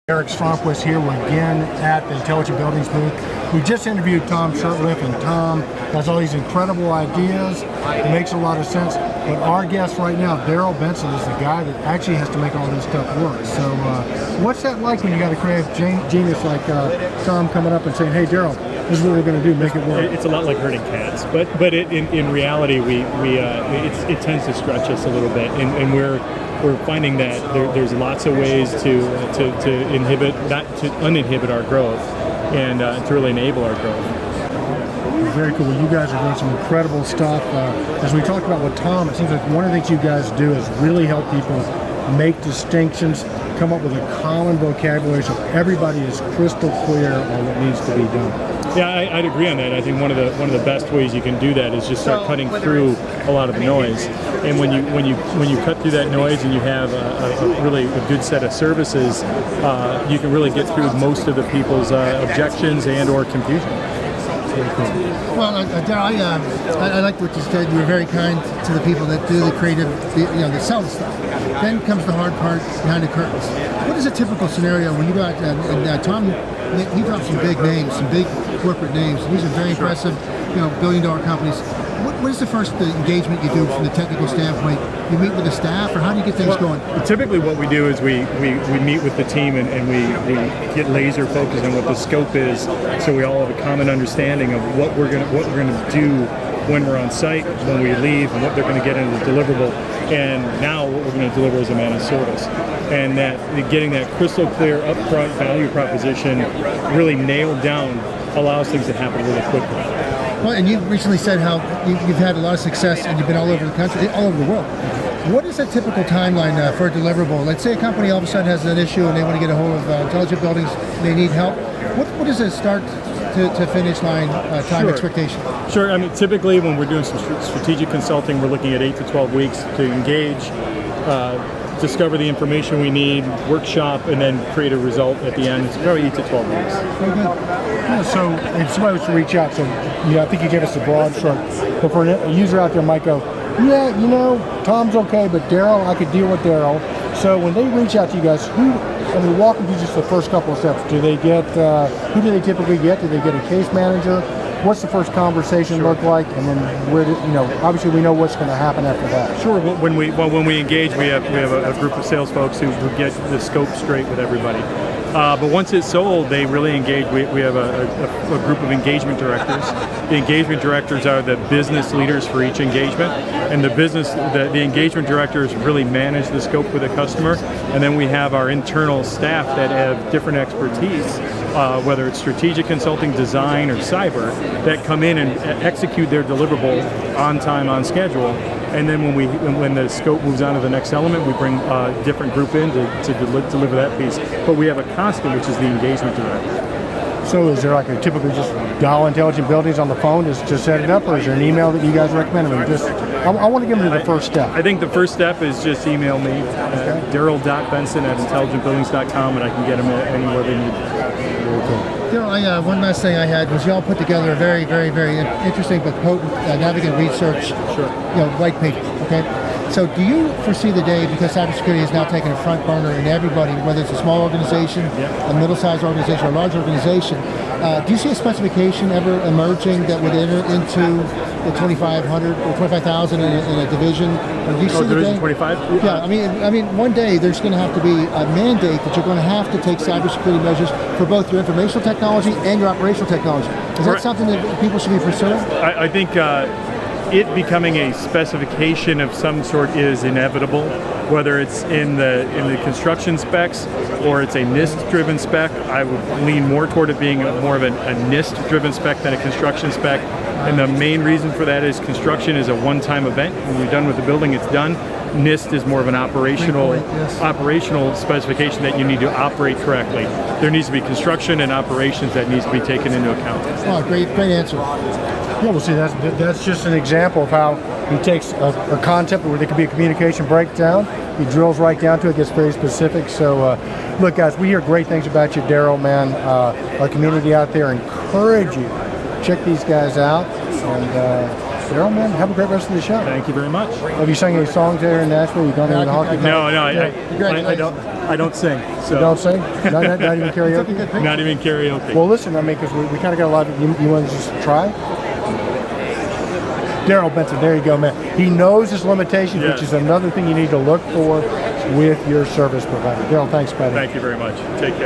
Eric Stromquist here. We're again at the Intelligent Buildings booth. We just interviewed Tom Shurtleff, and Tom has all these incredible ideas. It makes a lot of sense. But our guest right now, Darryl Benson, is the guy that actually has to make all this stuff work. So what's that like when you got a creative genius like Tom coming up and saying, hey, Darryl, this is what we're going to do, make it work? It's a lot like herding cats, but in reality, it tends to stretch us a little bit, and we're finding that there's lots of ways to uninhibit our growth and to really enable our growth. Very cool. Well, you guys are doing some incredible stuff. As we talked about with Tom, it seems like one of the things you guys do is really help people make distinctions, come up with a common vocabulary so everybody is crystal clear on what needs to be done. Yeah, I'd agree on that. I think one of the best ways you can do that is just start cutting through a lot of the noise. And when you cut through that noise and you have a really good set of services, you can really get through most of the people's objections and or confusion. Well, Darryl, I like what you said. You were very kind to the people that do the creative, that sell the stuff. Then comes the hard part behind the curtains. What is a typical scenario when you go out and Tom, he dropped some big names, some big corporate names. These are very impressive, billion-dollar companies. What is the first engagement you do from the technical standpoint? You meet with the staff, or how do you get things going? Typically what we do is we meet with the team and we get laser focused on what the scope is, so we all have a common understanding of what we're gonna do when we're on site, when we leave, and what they're going to get into the deliverable, and now what we're going to deliver as a managed service. And that getting that crystal clear upfront value proposition really nailed down allows things to happen really quickly. Well, and you recently said how you've had a lot of success and you've been all over the country, all over the world. What is a typical timeline for a deliverable? Let's say a company all of a sudden has an issue and they want to get a hold of Intelligent Buildings, they need help. What is a start to finish line time expectation? Sure. I mean, typically when we're doing some strategic consulting, we're looking at 8 to 12 weeks to engage, discover the information we need, workshop, and then create a result at the end. It's probably 8 to 12 weeks. Very good. Yeah, so if somebody was to reach out, so I think you gave us a broad stroke, but for a user out there might go, yeah, Tom's okay, but Darryl, I could deal with Darryl. So when they reach out to you guys, walk them through just the first couple of steps. Do they get, who do they typically get? Do they get a case manager? What's the first conversation look like? And then where obviously we know what's going to happen after that. Sure. When we engage, we have a group of sales folks who get the scope straight with everybody. But once it's sold, they really engage. We have a group of engagement directors. The engagement directors are the business leaders for each engagement, and the engagement directors really manage the scope with the customer. And then we have our internal staff that have different expertise, whether it's strategic consulting, design, or cyber, that come in and execute their deliverable on time, on schedule. And then when the scope moves on to the next element, we bring a different group in to deliver that piece. But we have a constant, which is the engagement director. So is there like a typically just dial Intelligent Buildings on the phone to set it up, or is there an email that you guys recommend? I want to give them the first step. I think the first step is just email me, Darryl.Benson@intelligentbuildings.com, and I can get them anywhere they need. Very cool. Darryl, one last thing I had was y'all put together a very, very, very interesting but potent navigant research white paper, okay? So do you foresee the day, because cybersecurity is now taking a front burner in everybody, whether it's a small organization, a middle-sized organization, or a large organization, do you see a specification ever emerging that would enter into the 2,500 or 25,000 in a division? Or do you see Division 25? Yeah, I mean, one day there's going to have to be a mandate that you're going to have to take cybersecurity measures for both your informational technology and your operational technology. Is that something that people should be pursuing? I think it becoming a specification of some sort is inevitable, whether it's in the construction specs or it's a NIST-driven spec. I would lean more toward it being more of a NIST-driven spec than a construction spec. And the main reason for that is construction is a one-time event. When you're done with the building, it's done. NIST is more of an operational specification that you need to operate correctly. There needs to be construction and operations that needs to be taken into account. Oh, great answer. Yeah, well, see, that's just an example of how he takes a concept where there could be a communication breakdown. He drills right down to it, gets very specific. So, look, guys, we hear great things about you, Darryl, man. Our community out there encourage you. Check these guys out, and Darryl, man, have a great rest of the show. Thank you very much. Have you sang any songs there in Nashville? You gone to the hockey? No, Congratulations. I don't sing. So You don't sing? Not even karaoke? not even karaoke. Well, listen, I mean, because we kind of got a lot of, you want to just try? Darryl Benson, there you go, man. He knows his limitations, Yes. which is another thing you need to look for with your service provider. Darryl, thanks, buddy. Thank you very much. Take care.